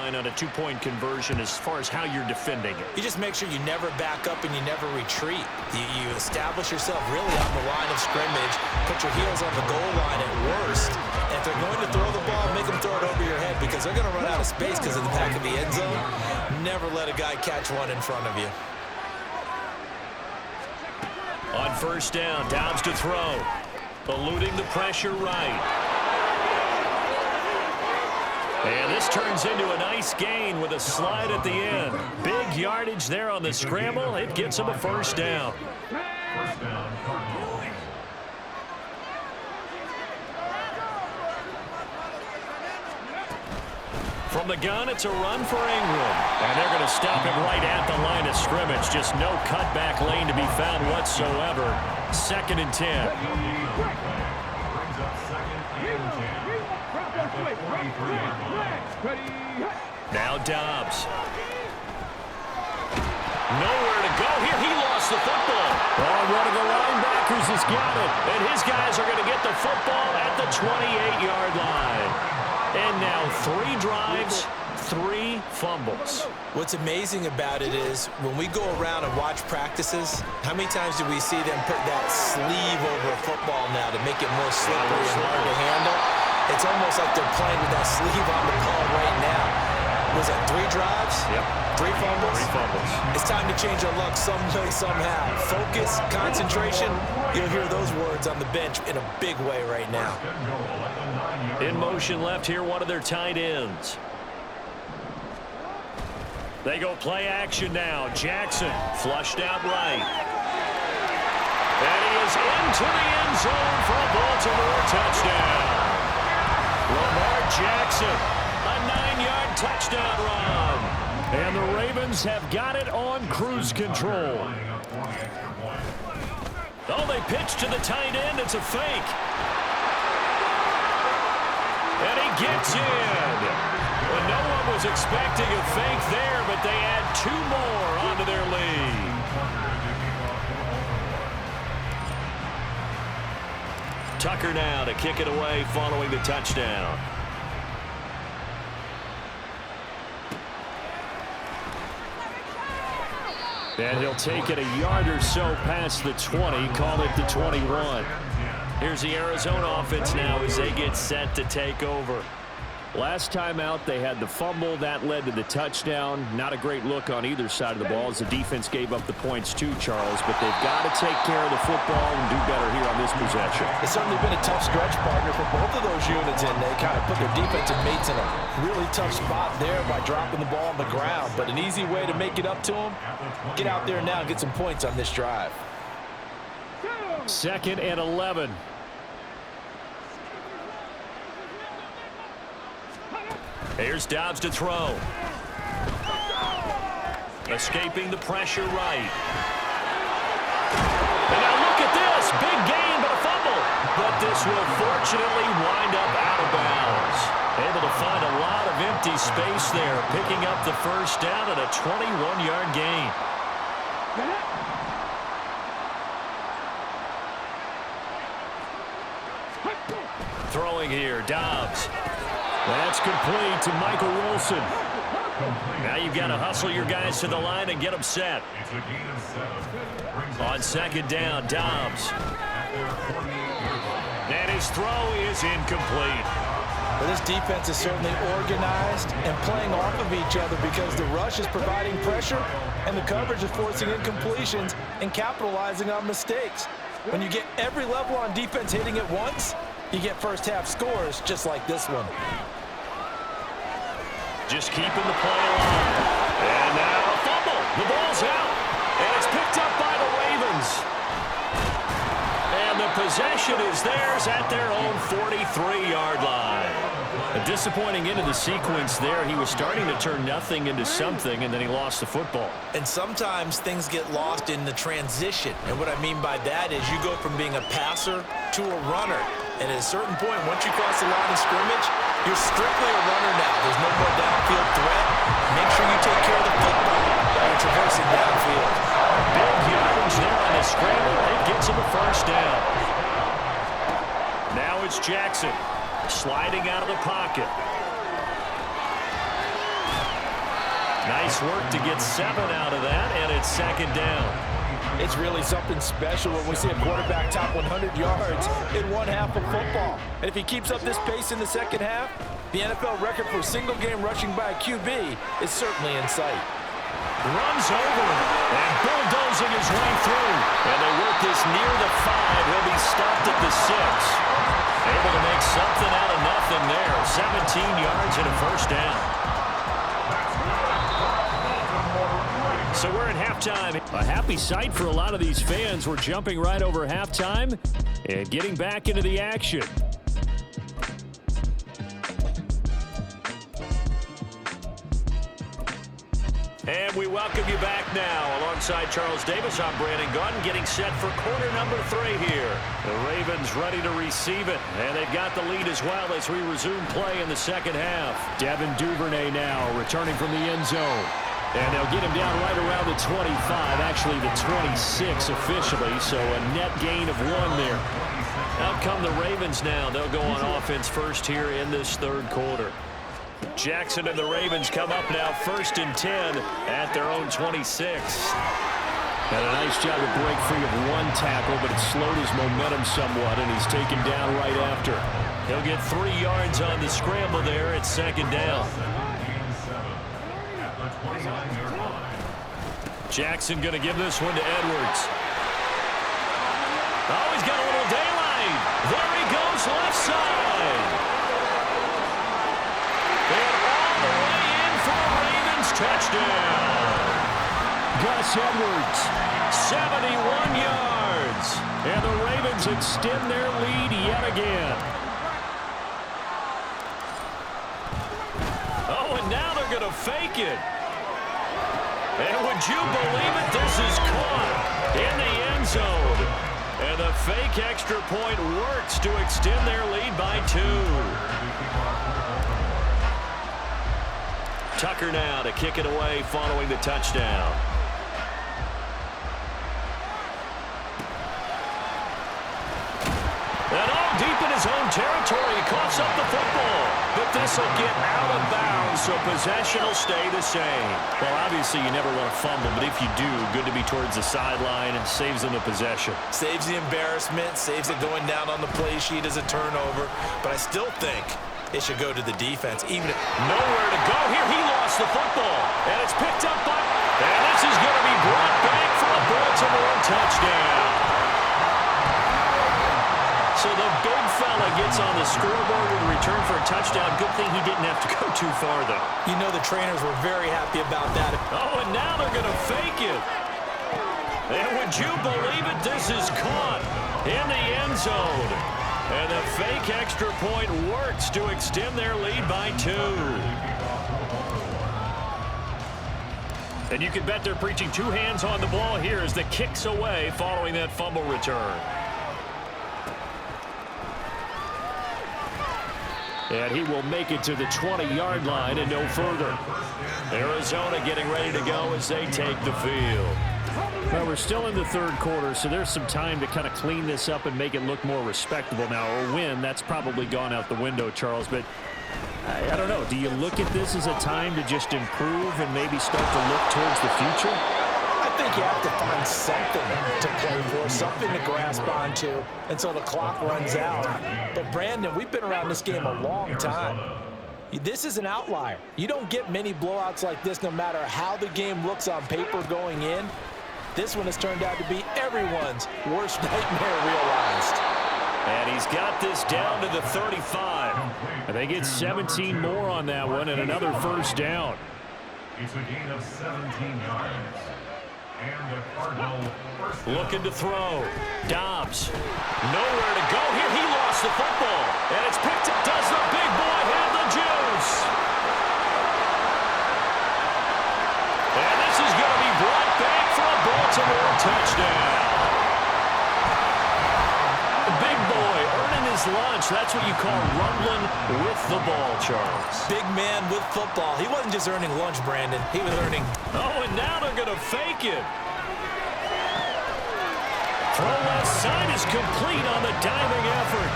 On a two-point conversion as far as how you're defending it. You just make sure you never back up and you never retreat. You establish yourself really on the line of scrimmage, put your heels on the goal line at worst, and if they're going to throw the ball, make them throw it over your head because they're going to run out of space because of the back of the end zone. Never let a guy catch one in front of you. On first down, Dobbs to throw. Eluding the pressure right. And this turns into a nice gain with a slide at the end. Big yardage there on the scramble. It gets him a first down. From the gun, it's a run for Ingram. And they're going to stop him right at the line of scrimmage. Just no cutback lane to be found whatsoever. 2nd and 10. Now Dobbs. Nowhere to go here. He lost the football. Oh, one of the linebackers has got it. And his guys are going to get the football at the 28-yard line. And now 3 drives, 3 fumbles. What's amazing about it is when we go around and watch practices, how many times do we see them put that sleeve over a football now to make it more slippery and hard to handle? It's almost like they're playing with that sleeve on the ball right now. Was that 3 drives? Yep. 3 fumbles? 3 fumbles. It's time to change our luck some way, somehow. Focus, concentration. You'll hear those words on the bench in a big way right now. In motion left here, one of their tight ends. They go play action now. Jackson flushed out right. And he is into the end zone for a Baltimore touchdown. Lamar Jackson, a 9-yard touchdown run. And the Ravens have got it on cruise control. Oh, they pitch to the tight end. It's a fake. And he gets in. Well, no one was expecting a fake there, but they add 2 more onto their lead. Tucker now to kick it away following the touchdown. And he'll take it a yard or so past the 20, call it the 21. Here's the Arizona offense now as they get set to take over. Last time out, they had the fumble. That led to the touchdown. Not a great look on either side of the ball as the defense gave up the points too, Charles. But they've got to take care of the football and do better here on this possession. It's certainly been a tough stretch, partner, for both of those units, and they kind of put their defensive mates in a really tough spot there by dropping the ball on the ground. But an easy way to make it up to them, get out there now and get some points on this drive. 2nd and 11. Here's Dobbs to throw. Escaping the pressure right. And now look at this. Big gain, but a fumble. But this will fortunately wind up out of bounds. Able to find a lot of empty space there, picking up the first down at a 21-yard gain. Throwing here, Dobbs. That's complete to Michael Wilson. Now you've got to hustle your guys to the line and get them set. On 2nd down, Dobbs. And his throw is incomplete. But this defense is certainly organized and playing off of each other because the rush is providing pressure and the coverage is forcing incompletions and capitalizing on mistakes. When you get every level on defense hitting at once, you get first half scores just like this one. Just keeping the play alive. And now a fumble. The ball's out. And it's picked up by the Ravens. And the possession is theirs at their own 43-yard line. A disappointing end of the sequence there. He was starting to turn nothing into something, and then he lost the football. And sometimes things get lost in the transition. And what I mean by that is you go from being a passer to a runner. And at a certain point, once you cross the line of scrimmage, you're strictly a runner now. There's no more downfield threat. Make sure you take care of the football while you're traversing downfield. Big yardage there on the scramble. It gets him a first down. Now it's Jackson sliding out of the pocket. Nice work to get 7 out of that, and it's second down. It's really something special when we see a quarterback top 100 yards in one half of football. And if he keeps up this pace in the second half, the NFL record for single-game rushing by a QB is certainly in sight. Runs over and bulldozing his way through. And they work this near the 5. He'll be stopped at the 6. Able to make something out of nothing there. 17 yards and a first down. So we're at halftime. A happy sight for a lot of these fans. We're jumping right over halftime and getting back into the action. And we welcome you back now. Alongside Charles Davis, I'm Brandon Gunn, getting set for quarter number 3 here. The Ravens ready to receive it, and they've got the lead as well as we resume play in the second half. Devin Duvernay now returning from the end zone. And they'll get him down right around the 25, actually the 26 officially, so a net gain of 1 there. Out come the Ravens now. They'll go on offense first here in this third quarter. Jackson and the Ravens come up now 1st and 10 at their own 26. Had a nice job to break free of 1 tackle, but it slowed his momentum somewhat, and he's taken down right after. He'll get 3 yards on the scramble there at second down. Jackson going to give this one to Edwards. Oh, he's got a little daylight. There he goes left side. And all the way in for a Ravens touchdown. Gus Edwards, 71 yards. And the Ravens extend their lead yet again. Oh, and now they're going to fake it. And would you believe it? This is caught in the end zone. And the fake extra point works to extend their lead by 2. Tucker now to kick it away following the touchdown. And all deep in his own territory, he coughs up the football. But this will get out of bounds, so possession will stay the same. Well, obviously you never want to fumble, but if you do, good to be towards the sideline. Saves them the possession. Saves the embarrassment, saves it going down on the play sheet as a turnover. But I still think it should go to the defense. Even if nowhere to go here, he lost the football. And it's picked up by... And this is going to be brought back for a Baltimore touchdown. So the big fella gets on the scoreboard with a return for a touchdown. Good thing he didn't have to go too far, though. You know the trainers were very happy about that. Oh, and now they're going to fake it. And would you believe it? This is caught in the end zone. And the fake extra point works to extend their lead by 2. And you can bet they're preaching 2 hands on the ball here as the kick's away following that fumble return. And he will make it to the 20-yard line and no further. Arizona getting ready to go as they take the field. Well, we're still in the third quarter, so there's some time to kind of clean this up and make it look more respectable. Now, a win, that's probably gone out the window, Charles, but I don't know. Do you look at this as a time to just improve and maybe start to look towards the future? I think you have to find something to play for, something to grasp onto until the clock runs out. But, Brandon, we've been around this game a long time. This is an outlier. You don't get many blowouts like this no matter how the game looks on paper going in. This one has turned out to be everyone's worst nightmare realized. And he's got this down to the 35. And they get 17 more on that one and another first down. It's a gain of 17 yards. And the Cardinal looking to throw. Dobbs. Nowhere to go here. He lost the football. And it's picked up. Does the big boy have the juice? And this is going to be brought back for a Baltimore touchdown. The big boy earning his lunch. That's what you call rumbling with the ball, Charles. big man with football. He wasn't just earning lunch, Brandon. He was earning... Oh, and now they're going to fake it. Throw left side is complete on the diving effort.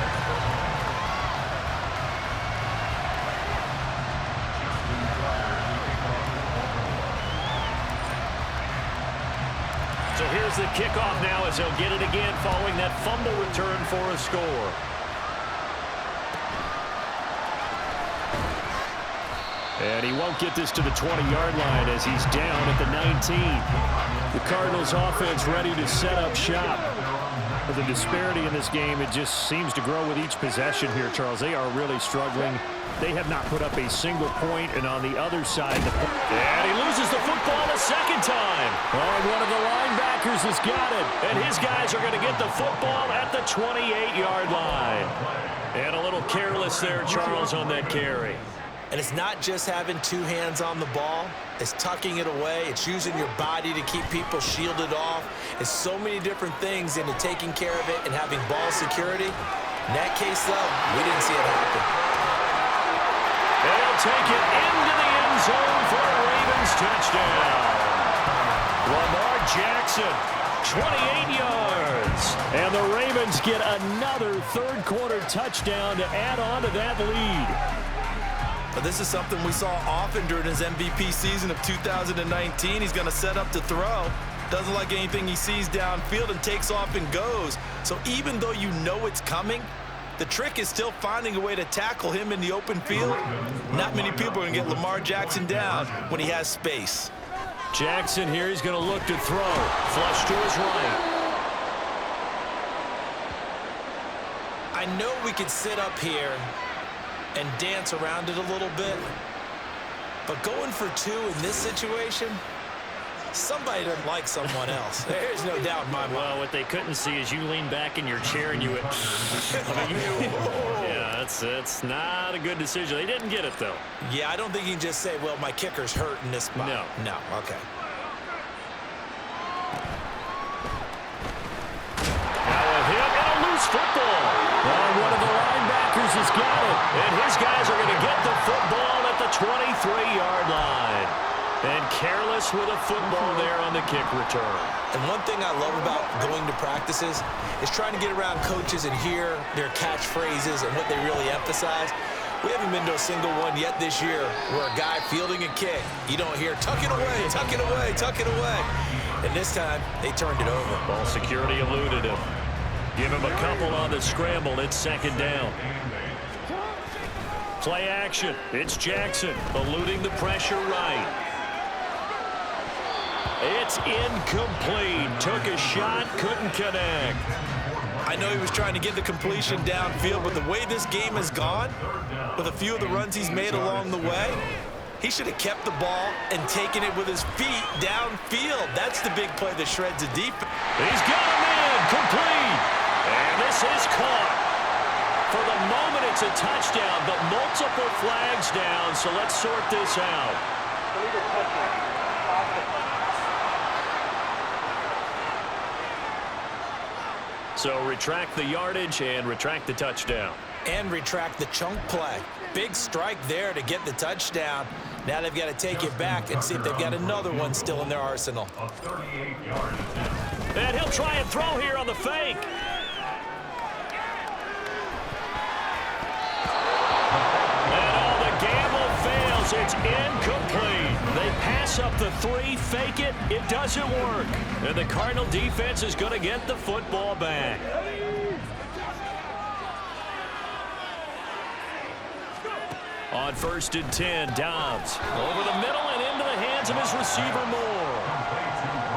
So here's the kickoff now as he'll get it again following that fumble return for a score. And he won't get this to the 20-yard line as he's down at the 19. The Cardinals offense ready to set up shop. But the disparity in this game, it just seems to grow with each possession here, Charles. They are really struggling. They have not put up a single point, and on the other side, and he loses the football a second time. Oh, one of the linebackers has got it, and his guys are going to get the football at the 28-yard line. And a little careless there, Charles, on that carry. And it's not just having two hands on the ball. It's tucking it away. It's using your body to keep people shielded off. It's so many different things into taking care of it and having ball security. In that case, though, we didn't see it happen. They'll take it into the end zone for a Ravens touchdown. Lamar Jackson, 28 yards. And the Ravens get another third-quarter touchdown to add on to that lead. But this is something we saw often during his MVP season of 2019. He's going to set up to throw. Doesn't like anything he sees downfield and takes off and goes. So even though you know it's coming, the trick is still finding a way to tackle him in the open field. Not many people are going to get Lamar Jackson down when he has space. Jackson here, he's going to look to throw. Flush to his right. I know we could sit up here and dance around it a little bit, but going for two in this situation, somebody doesn't like someone else. There's no doubt in my mind. Well, what they couldn't see is you lean back in your chair and you went, yeah, it's not a good decision. They didn't get it, though. Yeah, I don't think you can just say, well, my kicker's hurt in this spot. No, okay. Now a hit and a loose football. Well, one of the linebackers has got it, and his guys are going to get the football at the 23-yard line. And careless with a football there on the kick return. And one thing I love about going to practices is trying to get around coaches and hear their catchphrases and what they really emphasize. We haven't been to a single one yet this year where a guy fielding a kick, you don't hear, tuck it away, tuck it away, tuck it away. And this time, they turned it over. Ball security eluded him. Give him a couple on the scramble. It's second down. Play action. It's Jackson eluding the pressure right. It's incomplete. Took a shot, couldn't connect. I know he was trying to get the completion downfield, but the way this game has gone, with a few of the runs he's made along the way, he should have kept the ball and taken it with his feet downfield. That's the big play that shreds a deep. He's got a man complete. And this is caught. For the moment, it's a touchdown, but multiple flags down, so let's sort this out. So retract the yardage and retract the touchdown. And retract the chunk play. Big strike there to get the touchdown. Now they've got to take it back and see if they've got another one still in their arsenal. And he'll try and throw here on the fake. And all the gamble fails. It's incomplete. They pass up the three, fake it. It doesn't work. And the Cardinal defense is going to get the football back. On 1st and 10, Dobbs over the middle and into the hands of his receiver Moore.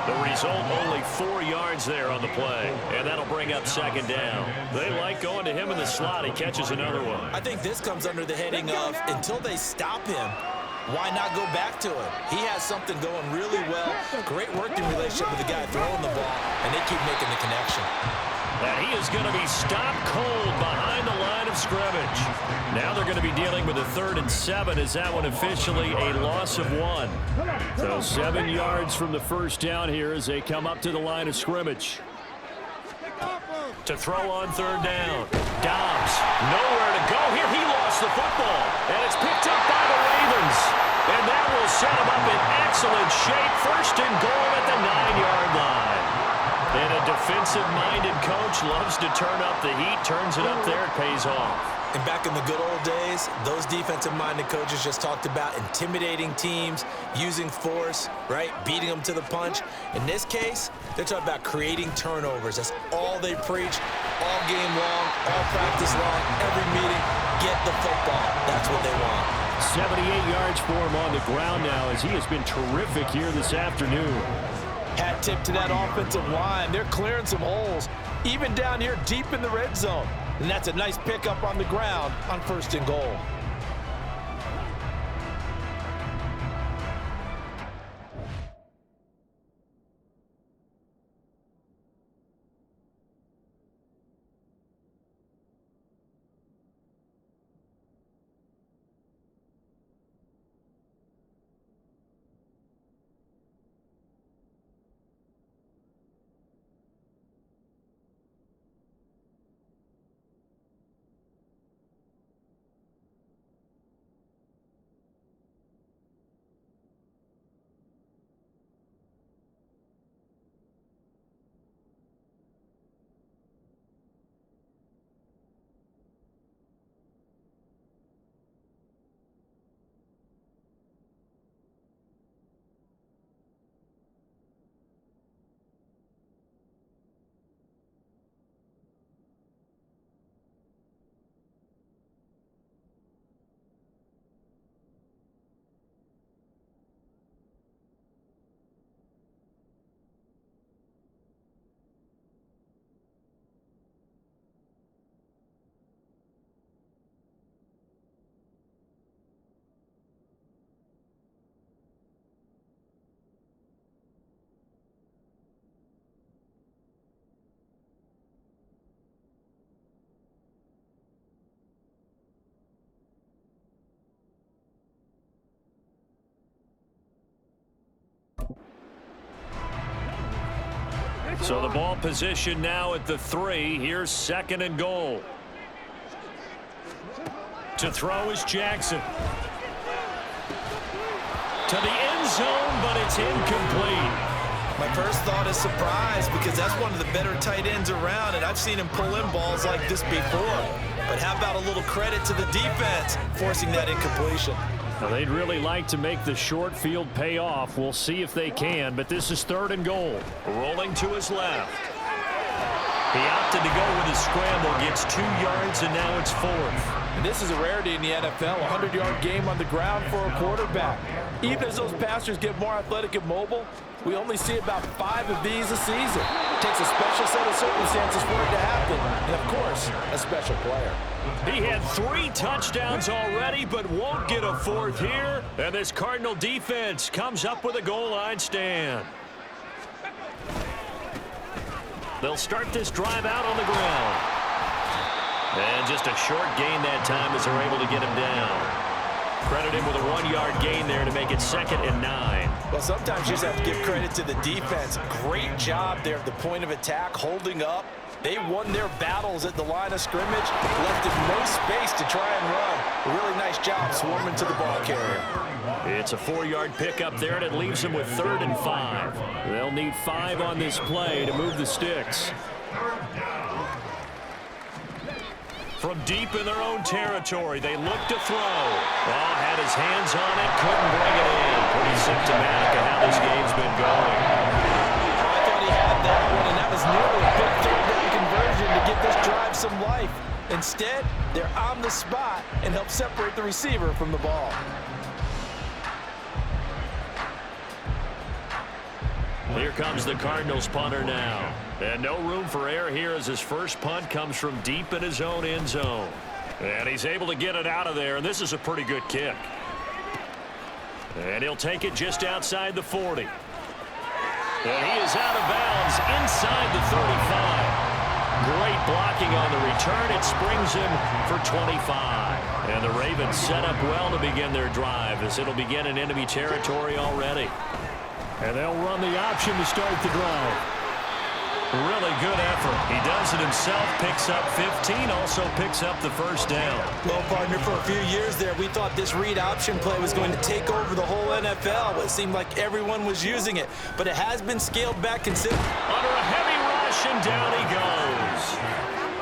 The result, only 4 yards there on the play, and that'll bring up second down. They like going to him in the slot. He catches another one. I think this comes under the heading of, until they stop him, why not go back to him? He has something going really well. Great working relationship with the guy throwing the ball, and they keep making the connection. And he is going to be stopped cold behind the line of scrimmage. Now they're going to be dealing with a 3rd and 7. Is that one officially a loss of 1? So 7 yards from the first down here as they come up to the line of scrimmage. To throw on 3rd down. Dobbs, nowhere to go here. He lost the football, and it's picked up by the Ravens. And that will set him up in excellent shape. 1st and goal at the 9-yard line. And a defensive-minded coach loves to turn up the heat, turns it up there, it pays off. And back in the good old days, those defensive-minded coaches just talked about intimidating teams, using force, right, beating them to the punch. In this case, they're talking about creating turnovers. That's all they preach, all game long, all practice long, every meeting. Get the football. That's what they want. 78 yards for him on the ground now as he has been terrific here this afternoon. Hat tip to that offensive line. They're clearing some holes, even down here deep in the red zone. And that's a nice pickup on the ground on 1st and goal. So the ball position now at the 3. Here's 2nd and goal. To throw is Jackson. To the end zone, but it's incomplete. My first thought is surprise because that's one of the better tight ends around, and I've seen him pull in balls like this before. But how about a little credit to the defense forcing that incompletion? Now, they'd really like to make the short field pay off. We'll see if they can, but this is 3rd and goal. Rolling to his left. He opted to go with his scramble, gets 2 yards, and now it's 4th. And this is a rarity in the NFL, a 100-yard game on the ground for a quarterback. Even as those passers get more athletic and mobile, we only see about 5 of these a season. It takes a special set of circumstances for it to happen, and of course, a special player. He had 3 touchdowns already, but won't get a 4th here. And this Cardinal defense comes up with a goal line stand. They'll start this drive out on the ground. And just a short gain that time as they're able to get him down. Credit him with a 1-yard gain there to make it 2nd and 9. Well, sometimes you just have to give credit to the defense. Great job there at the point of attack, holding up. They won their battles at the line of scrimmage, left him no space to try and run. A really nice job swarming to the ball carrier. It's a 4-yard pickup there, and it leaves them with 3rd and 5. They'll need 5 on this play to move the sticks. From deep in their own territory, they look to throw. Oh, had his hands on it, couldn't bring it in. Pretty symptomatic of how this game's been going. I thought he had that one, and that was nearly a big third-down conversion to give this drive some life. Instead, they're on the spot and help separate the receiver from the ball. Here comes the Cardinals punter now. And no room for error here as his first punt comes from deep in his own end zone. And he's able to get it out of there, and this is a pretty good kick. And he'll take it just outside the 40. And he is out of bounds inside the 35. Great blocking on the return. It springs him for 25. And the Ravens set up well to begin their drive as it'll begin in enemy territory already. And they'll run the option to start the drive. Really good effort. He does it himself, picks up 15, also picks up the first down. Well, partner, for a few years there, we thought this read option play was going to take over the whole NFL. It seemed like everyone was using it, but it has been scaled back considerably. Under a heavy rush, and down he goes.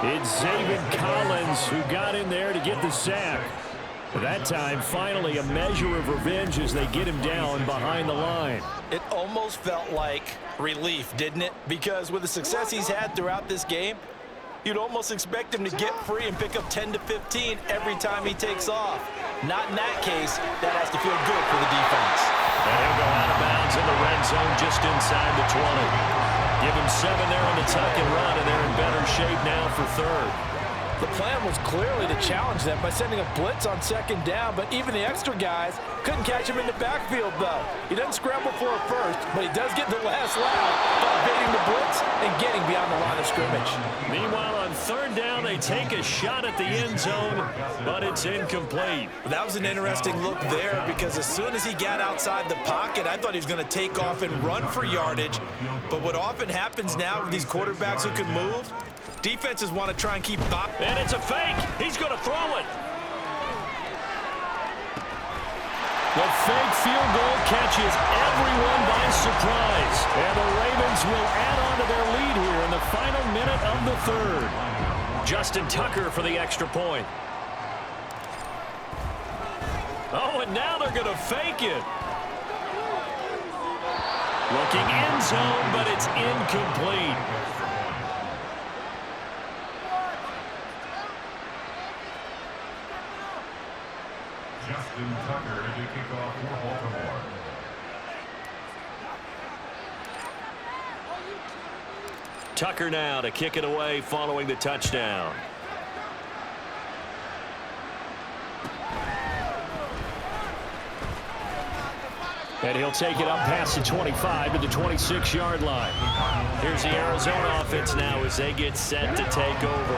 It's Zaven Collins who got in there to get the sack. That time, finally, a measure of revenge as they get him down behind the line. It almost felt like relief, didn't it? Because with the success he's had throughout this game, you'd almost expect him to get free and pick up 10 to 15 every time he takes off. Not in that case. That has to feel good for the defense. And he'll go out of bounds in the red zone just inside the 20. Give him 7 there on the tuck and run, and they're in better shape now for third. The plan was clearly to challenge them by sending a blitz on second down, but even the extra guys couldn't catch him in the backfield, though. He doesn't scramble for it first, but he does get the last laugh by evading the blitz and getting beyond the line of scrimmage. Meanwhile, on third down, they take a shot at the end zone, but it's incomplete. That was an interesting look there because as soon as he got outside the pocket, I thought he was going to take off and run for yardage. But what often happens now with these quarterbacks who can move, defenses want to try and keep box. And it's a fake. He's going to throw it. The fake field goal catches everyone by surprise. And the Ravens will add on to their lead here in the final minute of the third. Justin Tucker for the extra point. Oh, and now they're going to fake it. Looking end zone, but it's incomplete. Justin Tucker to kick off for Baltimore. Tucker now to kick it away following the touchdown. And he'll take it up past the 25 to the 26-yard line. Here's the Arizona offense now as they get set to take over.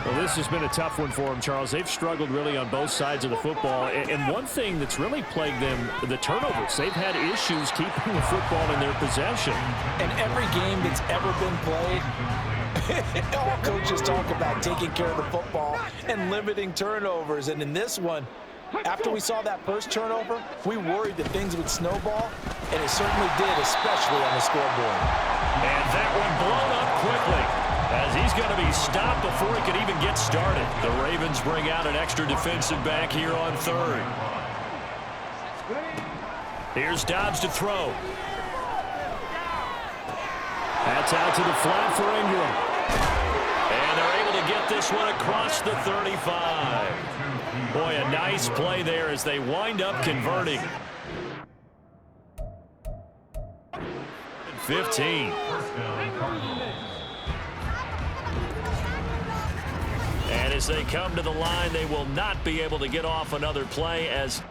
Well, this has been a tough one for them, Charles. They've struggled really on both sides of the football. And one thing that's really plagued them, the turnovers. They've had issues keeping the football in their possession. In every game that's ever been played, all coaches talk about taking care of the football and limiting turnovers. And in this one, after we saw that first turnover, we worried that things would snowball, and it certainly did, especially on the scoreboard. And that one blown up quickly as he's going to be stopped before he could even get started. The Ravens bring out an extra defensive back here on third. Here's Dobbs to throw. That's out to the flat for Ingram. And they're able to get this one across the 35. Boy, a nice play there as they wind up converting. 15. And as they come to the line, they will not be able to get off another play as